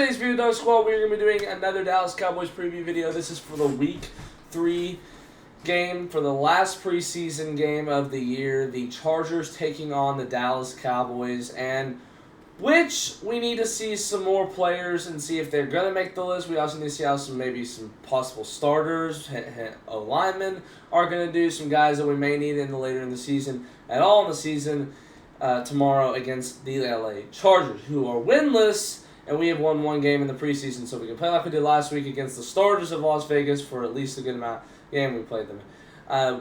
today's video, Dog Squad, we're going to be doing another Dallas Cowboys preview video. This is for the Week 3 game, for the last preseason game of the year. The Chargers taking on the Dallas Cowboys, and which we need to see some more players and see if they're going to make the list. We also need to see how maybe some possible starters, O-linemen are going to do, some guys that we may need later in the season, at all in the season, tomorrow against the LA Chargers, who are winless. And we have won one game in the preseason, so we can play like we did last week against the starters of Las Vegas for at least a good amount of game we played them.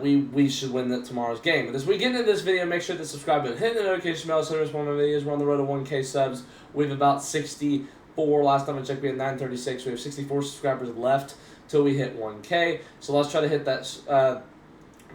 We should win tomorrow's game. But as we get into this video, make sure to subscribe and hit the notification bell so you don't miss one of my videos. We're on the road to 1K subs. We have about 64. Last time I checked, we had 936. We have 64 subscribers left till we hit 1K. So let's try to hit that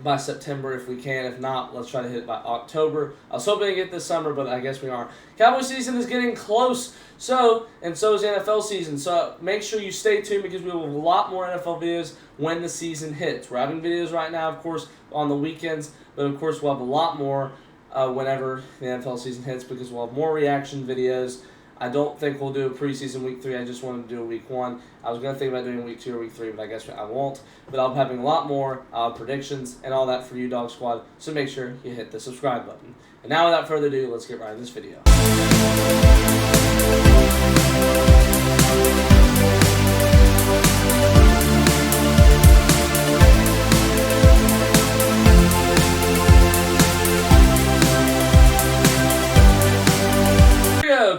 by September if we can. If not, let's try to hit it by October. I was hoping to get this summer, but I guess we aren't. Cowboys season is getting close, and so is the NFL season. So make sure you stay tuned because we will have a lot more NFL videos when the season hits. We're having videos right now, of course, on the weekends, but of course we'll have a lot more whenever the NFL season hits because we'll have more reaction videos. I don't think we'll do a preseason week 3. I just wanted to do a week 1. I was going to think about doing week 2 or week 3, but I guess I won't. But I'll be having a lot more predictions and all that for you, Dog Squad. So make sure you hit the subscribe button. And now, without further ado, let's get right into this video.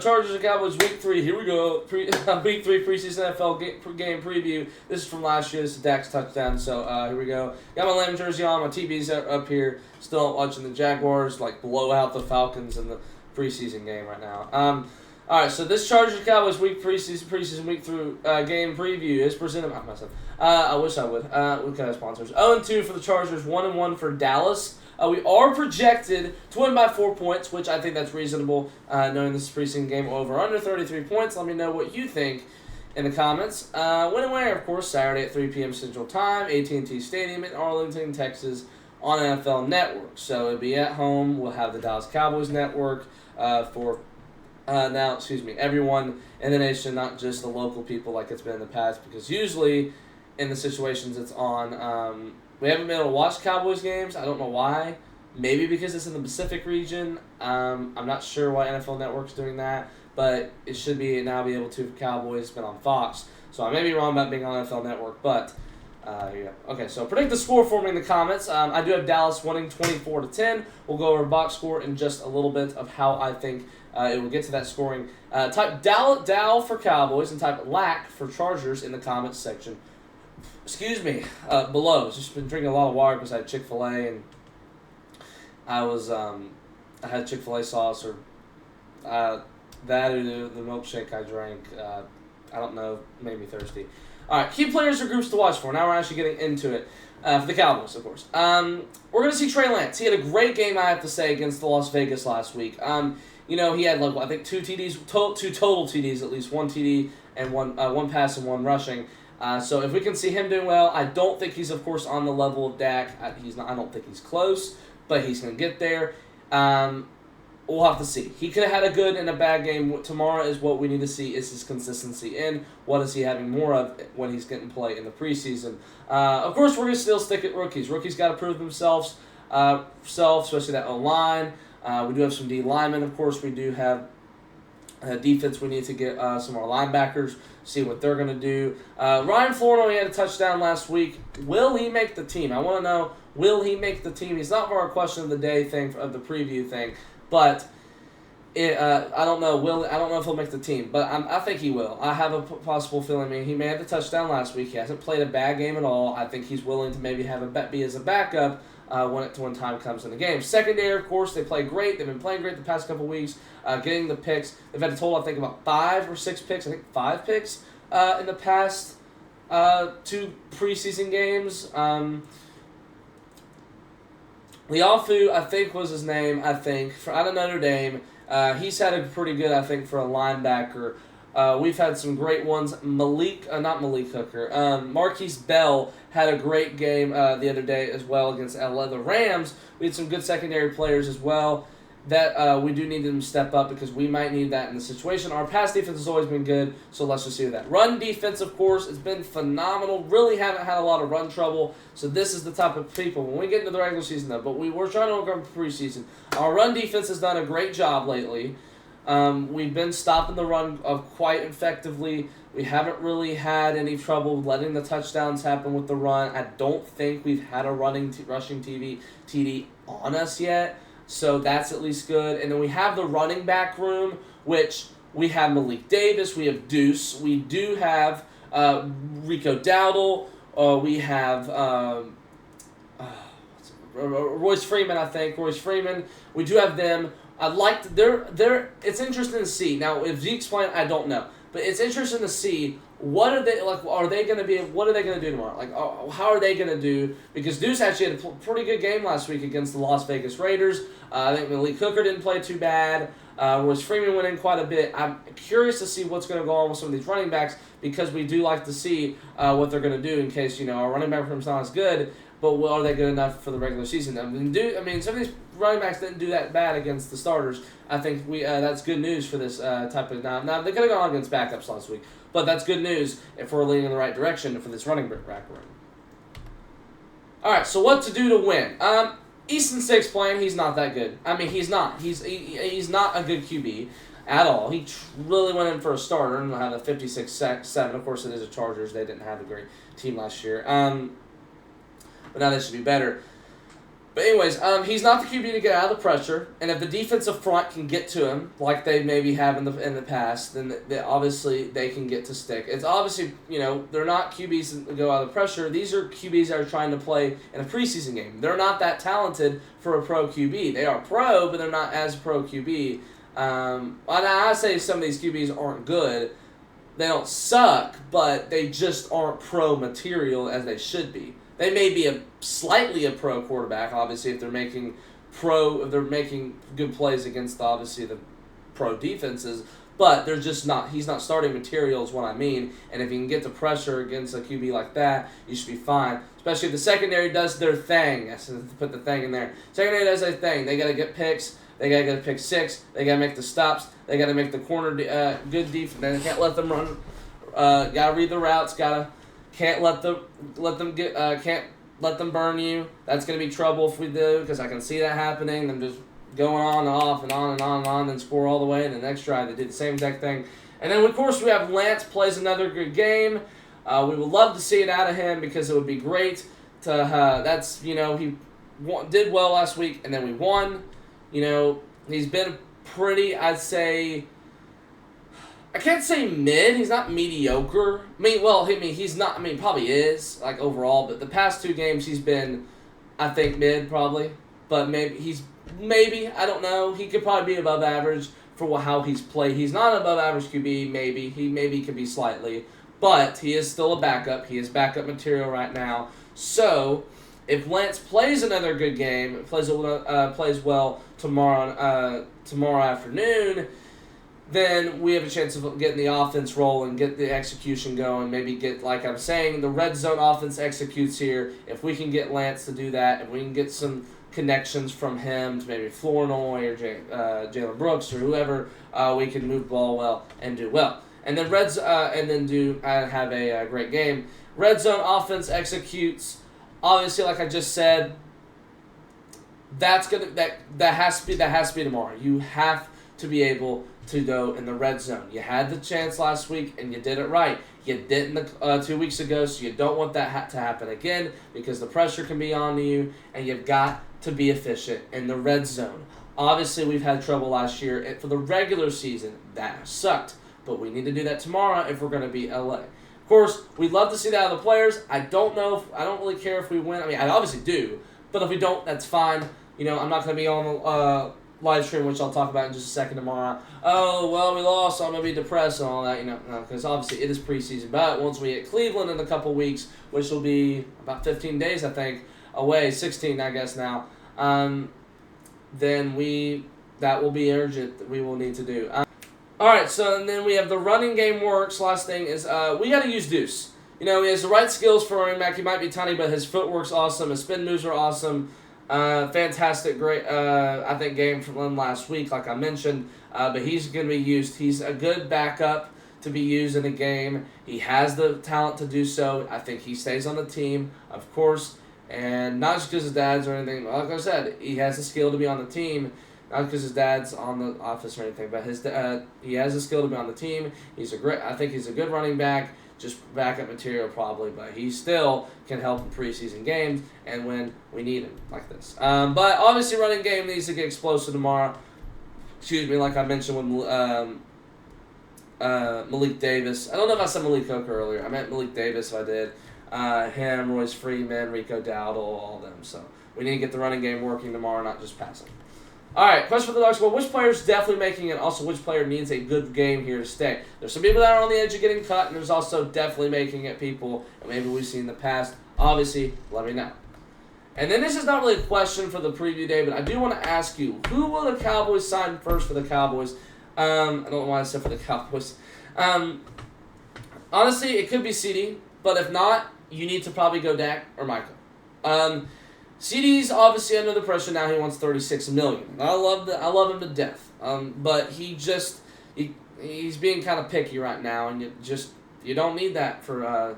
Chargers and Cowboys Week 3. Here we go. Week 3 preseason NFL game preview. This is from last year. This is Dak's touchdown. So here we go. Got my Lamb jersey on. My TV's up here. Still watching the Jaguars blow out the Falcons in the preseason game right now. All right. So this Chargers and Cowboys Week preseason Week 3 game preview is presented by myself. I wish I would. We could have sponsors. 0-2 for the Chargers. 1-1 for Dallas. We are projected to win by 4 points, which I think that's reasonable, knowing this is a preseason game over under 33 points. Let me know what you think in the comments. When and where, of course, Saturday at 3 p.m. Central Time, AT&T Stadium in Arlington, Texas, on NFL Network. So it'll be at home. We'll have the Dallas Cowboys Network for everyone in the nation, not just the local people like it's been in the past, because usually in the situations it's on. We haven't been able to watch Cowboys games. I don't know why. Maybe because it's in the Pacific region. I'm not sure why NFL Network's doing that, but it should now be able to for Cowboys. It's been on Fox. So I may be wrong about being on NFL Network, but here you go. Okay, so predict the score for me in the comments. I do have Dallas winning 24-10. We'll go over box score in just a little bit of how I think it will get to that scoring. Type Dow for Cowboys and type LAC for Chargers in the comments section. Excuse me, below. Just been drinking a lot of water because I had Chick-fil-A and I had Chick-fil-A sauce or that or the milkshake I drank. I don't know, made me thirsty. All right, key players or groups to watch for. Now we're actually getting into it for the Cowboys, of course. We're going to see Trey Lance. He had a great game, I have to say, against the Las Vegas last week. He had I think 2 TDs, 2 total TDs, at least 1 TD and one pass and 1 rushing. So if we can see him doing well, I don't think he's, of course, on the level of Dak. I don't think he's close, but he's going to get there. We'll have to see. He could have had a good and a bad game. Tomorrow is what we need to see is his consistency in. What is he having more of when he's getting play in the preseason? Of course, we're going to still stick at rookies. Rookies got to prove themselves, especially that O-line. We do have some D linemen, of course. We do have defense. We need to get some more linebackers, see what they're going to do. Ryan Florno, he had a touchdown last week. Will he make the team? I want to know, will he make the team? He's not for our question of the day thing, of the preview thing, but I don't know. I don't know if he'll make the team, but I think he will. I have a possible feeling. He may have the touchdown last week. He hasn't played a bad game at all. I think he's willing to maybe be as a backup when time comes in the game. Secondary, of course, they play great. They've been playing great the past couple weeks, getting the picks. They've had a total, I think, about 5 or 6 picks. I think 5 picks in the past 2 preseason games. Liafu, I think was his name, out of Notre Dame. He's had a pretty good, I think, for a linebacker. We've had some great ones. Not Malik Hooker. Marquise Bell had a great game the other day as well against the Rams. We had some good secondary players as well. that we do need them to step up because we might need that in the situation. Our pass defense has always been good, so let's just see that. Run defense, of course, it's been phenomenal. Really haven't had a lot of run trouble, so this is the type of people. When we get into the regular season, though, but we're trying to work on preseason. Our run defense has done a great job lately. We've been stopping the run quite effectively. We haven't really had any trouble letting the touchdowns happen with the run. I don't think we've had a rushing TD on us yet. So that's at least good. And then we have the running back room, which we have Malik Davis, we have Deuce, we do have Rico Dowdle, we have Royce Freeman, I think. Royce Freeman, we do have them. I like it's interesting to see. Now, if Zeke's playing, I don't know. But it's interesting to see what are they like. What are they going to do tomorrow? Like, how are they going to do? Because Deuce actually had a pretty good game last week against the Las Vegas Raiders. I think Malik Hooker didn't play too bad. Royce Freeman went in quite a bit. I'm curious to see what's going to go on with some of these running backs because we do like to see what they're going to do in case our running back room's not as good. But are they good enough for the regular season? I mean, some of these running backs didn't do that bad against the starters. I think that's good news for this type of now. They could have gone against backups last week, but that's good news if we're leaning in the right direction for this running back room. All right, so what to do to win? Easton Stick's playing. He's not that good. I mean, he's not. He's not a good QB at all. He really went in for a starter and had a 56-7. Of course, it is a Chargers. They didn't have a great team last year. But now they should be better. But anyways, he's not the QB to get out of the pressure, and if the defensive front can get to him, like they maybe have in the past, then obviously they can get to Stick. It's obviously, they're not QBs that go out of the pressure. These are QBs that are trying to play in a preseason game. They're not that talented for a pro QB. They are pro, but they're not as pro QB. I say some of these QBs aren't good. They don't suck, but they just aren't pro material as they should be. They may be slightly a pro quarterback, obviously, if they're making good plays against obviously the pro defenses, but they're just not. He's not starting material is what I mean. And if you can get the pressure against a QB like that, you should be fine. Especially if the secondary does their thing. I said to put the thing in there. Secondary does their thing. They got to get picks. They got to get a pick six. They got to make the stops. They got to make the corner good defense. They can't let them run. Got to read the routes. Can't let them burn you. That's going to be trouble if we do, because I can see that happening. Them just going on and off and on and on and on, then score all the way. And the next drive, they did the same exact thing. And then, of course, we have Lance plays another good game. We would love to see it out of him because it would be great to. He did well last week, and then we won. He's been pretty, I'd say. I can't say mid. He's not mediocre. He's not. Probably is, like, overall. But the past two games, he's been, I think, mid, probably. But maybe, I don't know. He could probably be above average for how he's played. He's not above average QB, maybe. He maybe could be slightly. But he is still a backup. He is backup material right now. So, if Lance plays another good game, plays well tomorrow afternoon, then we have a chance of getting the offense rolling, get the execution going, maybe get, like I'm saying, the red zone offense executes here. If we can get Lance to do that, if we can get some connections from him to maybe Flournoy or Jalen Brooks or whoever, we can move the ball well and do well. And then have a great game. Red zone offense executes. Obviously, like I just said, that has to be tomorrow. You have to be able to go in the red zone. You had the chance last week, and you did it right. You didn't 2 weeks ago, so you don't want that to happen again because the pressure can be on you, and you've got to be efficient in the red zone. Obviously, we've had trouble last year. And for the regular season, that sucked, but we need to do that tomorrow if we're going to beat LA. Of course, we'd love to see that out of the players. I don't really care if we win. I obviously do, but if we don't, that's fine. I'm not going to be on the live stream, which I'll talk about in just a second tomorrow. Oh, well, we lost, so I'm going to be depressed and all that, because obviously it is preseason. But once we hit Cleveland in a couple weeks, which will be about 15 days, I think, away, 16, I guess now, then that will be urgent that we will need to do. All right, so and then we have the running game works. Last thing is we got to use Deuce. He has the right skills for running back. He might be tiny, but his footwork's awesome. His spin moves are awesome. Fantastic, great, I think, game from him last week, like I mentioned. But he's going to be used. He's a good backup to be used in a game. He has the talent to do so. I think he stays on the team, of course. And not just because his dad's or anything. Like I said, he has the skill to be on the team. Not because his dad's on the office or anything, but he has the skill to be on the team. I think he's a good running back. Just backup material probably, but he still can help in preseason games and when we need him like this. But obviously, running game needs to get explosive tomorrow. Excuse me, like I mentioned with Malik Davis. I don't know if I said Malik Hooker earlier. I meant Malik Davis if I did. Him, Royce Freeman, Rico Dowdle, all of them. So we need to get the running game working tomorrow, not just passing. All right, question for the Dogs. Well, which player is definitely making it? Also, which player needs a good game here to stay? There's some people that are on the edge of getting cut, and there's also definitely making it people that maybe we've seen in the past. Obviously, let me know. And then this is not really a question for the preview day, but I do want to ask you, who will the Cowboys sign first for the Cowboys? I don't know why I said for the Cowboys. Honestly, it could be CD, but if not, you need to probably go Dak or Micah. CD's obviously under the pressure now. He wants $36 million. I love him to death. But he's being kind of picky right now, and you don't need that for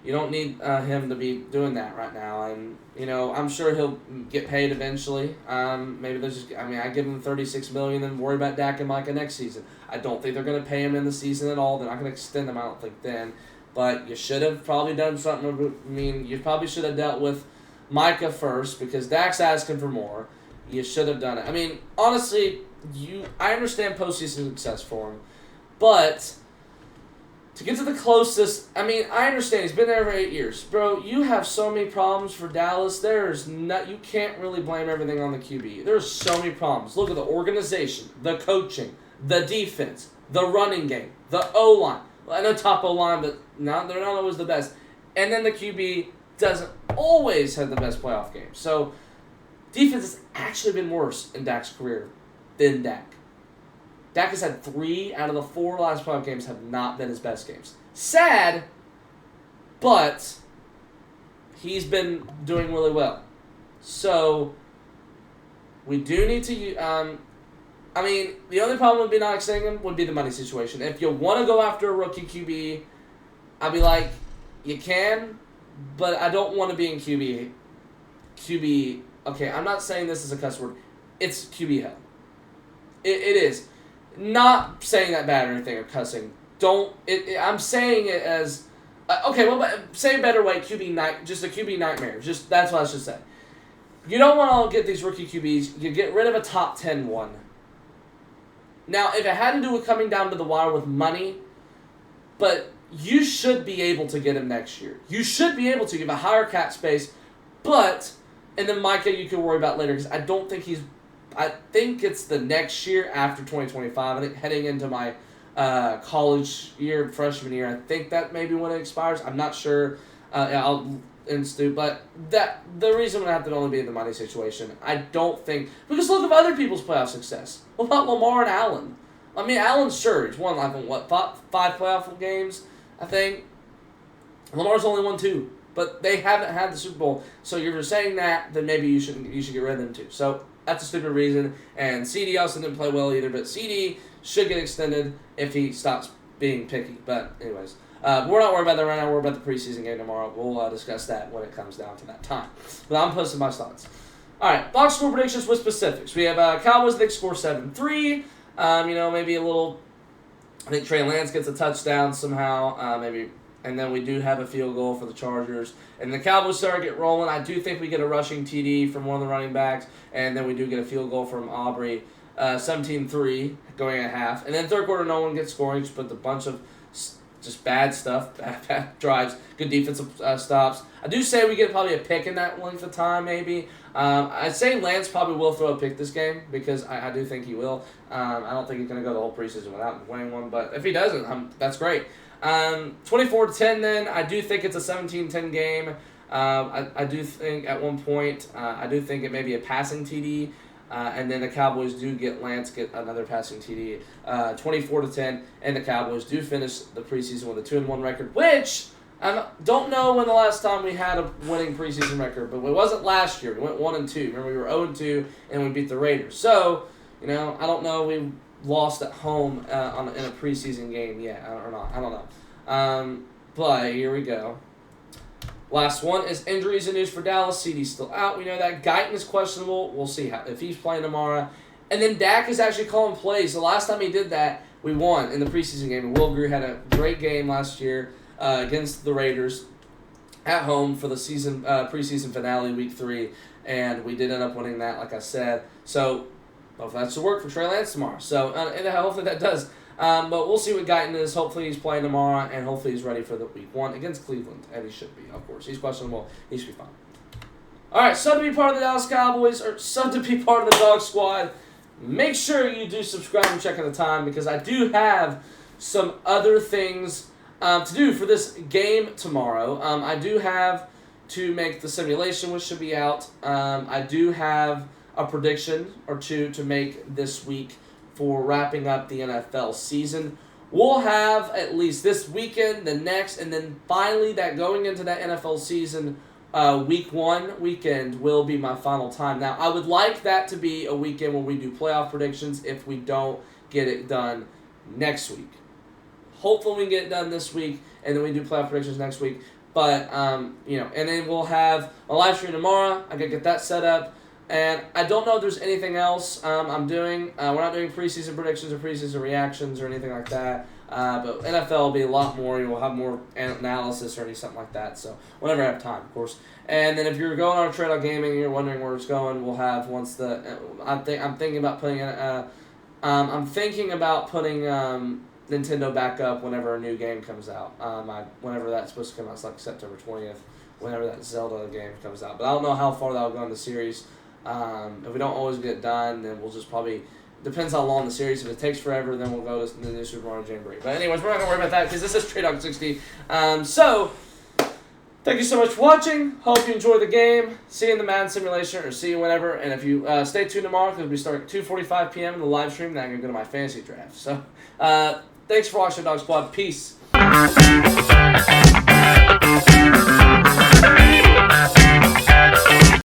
you don't need him to be doing that right now. And I'm sure he'll get paid eventually. Maybe I give him $36 million and worry about Dak and Micah next season. I don't think they're going to pay him in the season at all. They're not going to extend him. I don't think then. But you should have probably done something. You probably should have dealt with Micah first, because Dak's asking for more. You should have done it. Honestly, I understand postseason success for him, but to get to the closest, I understand he's been there for 8 years. Bro, you have so many problems for Dallas. You can't really blame everything on the QB. There's so many problems. Look at the organization, the coaching, the defense, the running game, the O-line. Well, I know top O-line, but they're not always the best. And then the QB doesn't always have the best playoff game. So, defense has actually been worse in Dak's career than Dak. Dak has had 3 out of the 4 last playoff games have not been his best games. Sad, but he's been doing really well. So, we do need to... the only problem would be not extending him would be the money situation. If you want to go after a rookie QB, I'd be like, you can... But I don't want to be in QB. Okay, I'm not saying this is a cuss word. It's QB hell. It is. Not saying that bad or anything or cussing. I'm saying it as... say a better way, just a QB nightmare. That's what I should say. You don't want to get these rookie QBs. You get rid of a top 10 one. Now, if it had to do with coming down to the wire with money, but... You should be able to get him next year. You should be able to give a higher cap space, and then Micah you can worry about later, because I think it's the next year after 2025. I think heading into my college year, freshman year, I think that maybe when it expires. I'm not sure. I'll institute, but the reason would have to only be the money situation. I don't think, because look at other people's playoff success. What about Lamar and Allen? Allen's sure he's won 5 playoff games. I think Lamar's only won 2, but they haven't had the Super Bowl. So if you're saying that, then maybe you should get rid of them too. So that's a stupid reason. And CD also didn't play well either, but CD should get extended if he stops being picky. But anyways, we're not worried about that right now. We're about the preseason game tomorrow. We'll discuss that when it comes down to that time. But I'm posting my thoughts. All right, box score predictions with specifics. We have Cowboys. They score 7-3. Maybe a little. I think Trey Lance gets a touchdown somehow, maybe, and then we do have a field goal for the Chargers. And the Cowboys start get rolling. I do think we get a rushing TD from one of the running backs, and then we do get a field goal from Aubrey, 17-3 going at half. And then third quarter, no one gets scoring, just put a bunch of just bad stuff, bad drives, good defensive stops. I do say we get probably a pick in that length of time, maybe. I say Lance probably will throw a pick this game, because I do think he will. I don't think he's going to go the whole preseason without winning one, but if he doesn't, that's great. 24-10 then. I do think it's a 17-10 game. I do think at one point, I do think it may be a passing TD. And then the Cowboys do get another passing TD, 24-10, and the Cowboys do finish the preseason with a 2-1 record, which I don't know when the last time we had a winning preseason record, but it wasn't last year. We went 1-2. Remember, we were 0-2, and we beat the Raiders. So, I don't know. We lost at home in a preseason game yet, or not. I don't know. But here we go. Last one is injuries and news for Dallas. CD's still out. We know that. Guyton is questionable. We'll see if he's playing tomorrow. And then Dak is actually calling plays. The last time he did that, we won in the preseason game. And Will Greer had a great game last year against the Raiders at home for the preseason finale, week 3. And we did end up winning that, like I said. So hopefully that should work for Trey Lance tomorrow. So and hopefully that does. But we'll see what Guyton is. Hopefully he's playing tomorrow, and hopefully he's ready for the week 1 against Cleveland. And he should be, of course. He's questionable. He should be fine. All right, so to be part of the Dallas Cowboys, or so to be part of the Dog Squad, make sure you do subscribe and check on the time, because I do have some other things to do for this game tomorrow. I do have to make the simulation, which should be out. I do have a prediction or two to make this week for wrapping up the NFL season. We'll have at least this weekend, the next, and then finally that going into that NFL season, week 1 weekend will be my final time. Now, I would like that to be a weekend where we do playoff predictions if we don't get it done next week. Hopefully we can get it done this week, and then we do playoff predictions next week. But, and then we'll have a live stream tomorrow. I got to get that set up. And I don't know if there's anything else I'm doing. We're not doing preseason predictions or preseason reactions or anything like that. But NFL will be a lot more. We'll have more analysis or something like that. So whenever I have time, of course. And then if you're going on TreyDog Gaming and you're wondering where it's going, we'll have once the I'm thinking about putting Nintendo back up whenever a new game comes out. Whenever that's supposed to come out, it's like September 20th. Whenever that Zelda game comes out, but I don't know how far that'll go in the series. If we don't always get it done, then we'll just probably, depends how long the series. If it takes forever, then we'll go to the new Super Mario Jamboree. But anyways, we're not going to worry about that because this is TreyDog 60. So, thank you so much for watching. Hope you enjoy the game. See you in the Madden simulation, or see you whenever. And if you stay tuned tomorrow, because we start at 2:45 p.m. in the live stream, then I'm going to go to my fantasy draft. So, thanks for watching, Dog Squad. Peace.